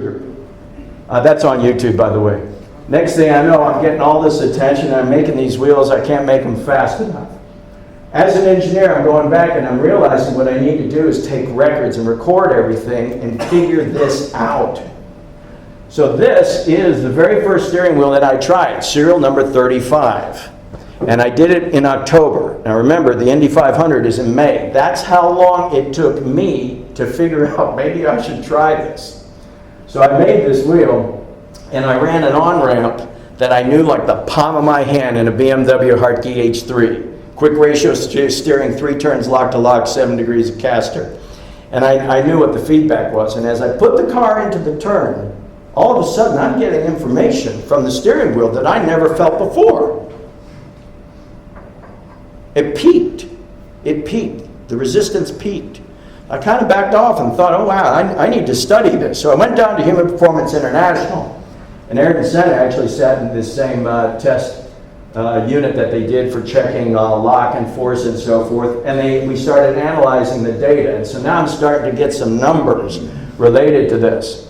scooter. That's on YouTube, by the way. Next thing I know, I'm getting all this attention, and I'm making these wheels, I can't make them fast enough. As an engineer, I'm going back and I'm realizing what I need to do is take records and record everything and figure this out. So this is the very first steering wheel that I tried, serial number 35. And I did it in October. Now remember, the Indy 500 is in May. That's how long it took me to figure out maybe I should try this. So I made this wheel, and I ran an on-ramp that I knew like the palm of my hand in a BMW Hartke H3. Quick ratio steering, 3 turns lock to lock, 7 degrees of caster. And I knew what the feedback was. And as I put the car into the turn, all of a sudden I'm getting information from the steering wheel that I never felt before. It peaked. It peaked. The resistance peaked. I kind of backed off and thought, oh wow, I need to study this. So I went down to Human Performance International. And Ayrton Senna actually sat in this same test unit that they did for checking lock and force and so forth. And we started analyzing the data. And so now I'm starting to get some numbers related to this.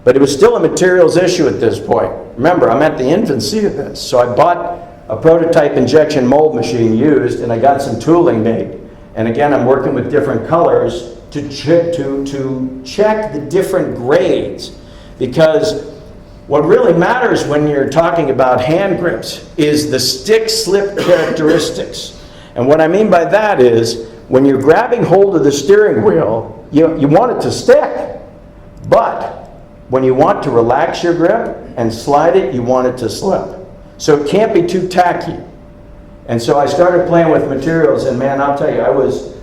But it was still a materials issue at this point. Remember, I'm at the infancy of this. So I bought a prototype injection mold machine used, and I got some tooling made. And again, I'm working with different colors to check the different grades. Because what really matters when you're talking about hand grips is the stick-slip characteristics. And what I mean by that is, when you're grabbing hold of the steering wheel, you want it to stick. But when you want to relax your grip and slide it, you want it to slip. So it can't be too tacky. And so I started playing with materials, and man, I'll tell you, I was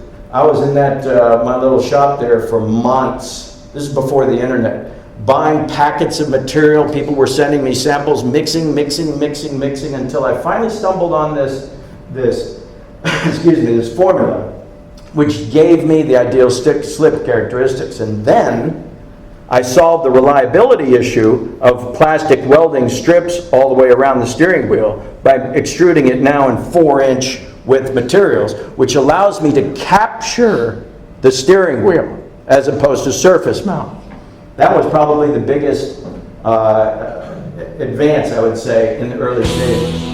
in that my little shop there for months. This is before the internet. Buying packets of material, people were sending me samples, mixing until I finally stumbled on this formula, which gave me the ideal stick-slip characteristics. And then I solved the reliability issue of plastic welding strips all the way around the steering wheel by extruding it now in 4-inch width materials, which allows me to capture the steering wheel as opposed to surface mount. That was probably the biggest advance, I would say, in the early stages.